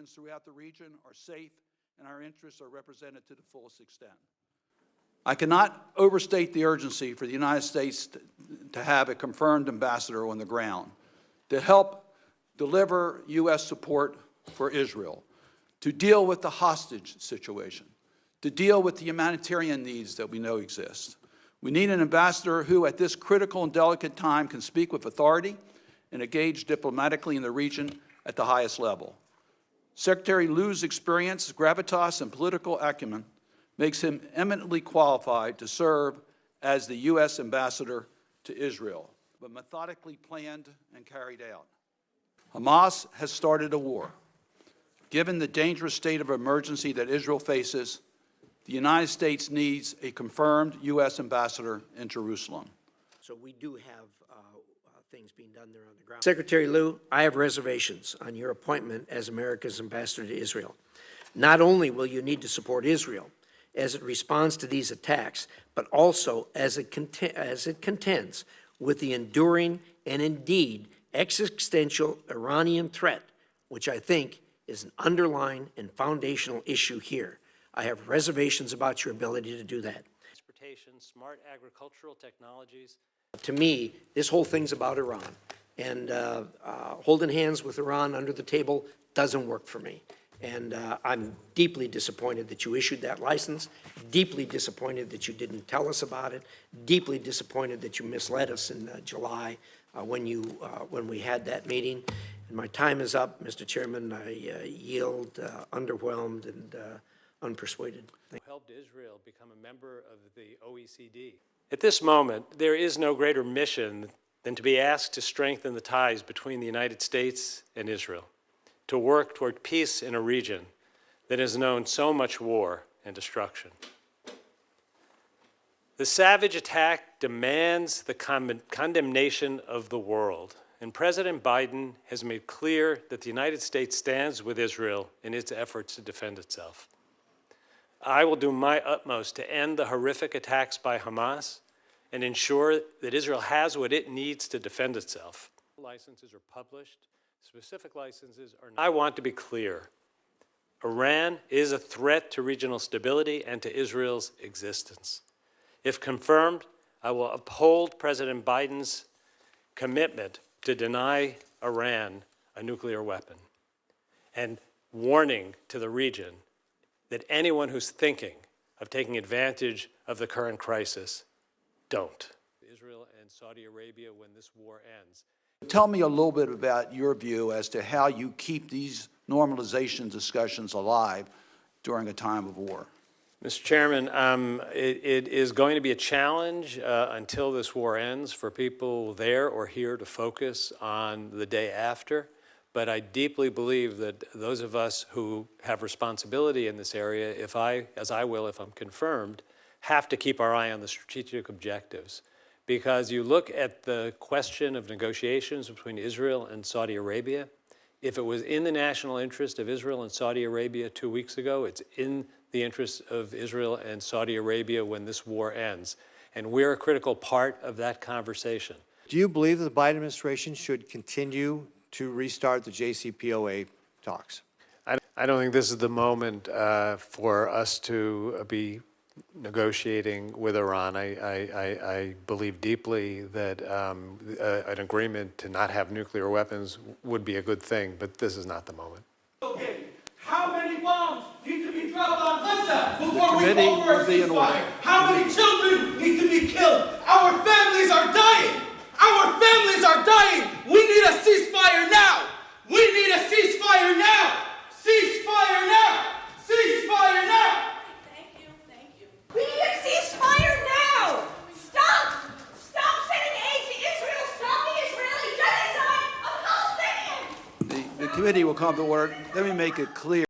Americans throughout the region are safe and our interests are represented to the fullest extent. I cannot overstate the urgency for the United States to have a confirmed ambassador on the ground to help deliver U.S. support for Israel, to deal with the hostage situation, to deal with the humanitarian needs that we know exist. We need an ambassador who, at this critical and delicate time, can speak with authority and engage diplomatically in the region at the highest level. Secretary Liu's experience, gravitas, and political acumen makes him eminently qualified to serve as the U.S. ambassador to Israel, but methodically planned and carried out. Hamas has started a war. Given the dangerous state of emergency that Israel faces, the United States needs a confirmed U.S. ambassador in Jerusalem. So we do have things being done there on the ground. Secretary Liu, I have reservations on your appointment as America's ambassador to Israel. Not only will you need to support Israel as it responds to these attacks, but also as it contends with the enduring and indeed existential Iranian threat, which I think is an underlying and foundational issue here. I have reservations about your ability to do that. Transportation, smart agricultural technologies. To me, this whole thing's about Iran, and holding hands with Iran under the table doesn't work for me. And I'm deeply disappointed that you issued that license, deeply disappointed that you didn't tell us about it, deeply disappointed that you misled us in July when we had that meeting. And my time is up, Mr. Chairman. I yield, underwhelmed and unpersuaded. Helped Israel become a member of the OECD. At this moment, there is no greater mission than to be asked to strengthen the ties between the United States and Israel, to work toward peace in a region that has known so much war and destruction. The savage attack demands the condemnation of the world, and President Biden has made clear that the United States stands with Israel in its efforts to defend itself. I will do my utmost to end the horrific attacks by Hamas and ensure that Israel has what it needs to defend itself. Licenses are published. Specific licenses are not. I want to be clear. Iran is a threat to regional stability and to Israel's existence. If confirmed, I will uphold President Biden's commitment to deny Iran a nuclear weapon and warning to the region that anyone who's thinking of taking advantage of the current crisis, don't. Israel and Saudi Arabia when this war ends. Tell me a little bit about your view as to how you keep these normalization discussions alive during a time of war. Mr. Chairman, it is going to be a challenge until this war ends for people there or here to focus on the day after. But I deeply believe that those of us who have responsibility in this area, as I will if I'm confirmed, have to keep our eye on the strategic objectives. Because you look at the question of negotiations between Israel and Saudi Arabia, if it was in the national interest of Israel and Saudi Arabia 2 weeks ago, it's in the interest of Israel and Saudi Arabia when this war ends. And we're a critical part of that conversation. Do you believe that the Biden administration should continue to restart the JCPOA talks? I don't think this is the moment for us to be negotiating with Iran. I believe deeply that an agreement to not have nuclear weapons would be a good thing, but this is not the moment. Okay, how many bombs need to be dropped on Gaza before we committee over a will be in order. ceasefire? How many children need to be killed? Our families are dying. Our families are dying. We need a ceasefire now. We need a ceasefire now. Ceasefire now. Ceasefire now. Thank you. We need a ceasefire now. Stop sending aid to Israel. Stop the Israeli genocide of Palestinians. The committee will come to order. Let me make it clear.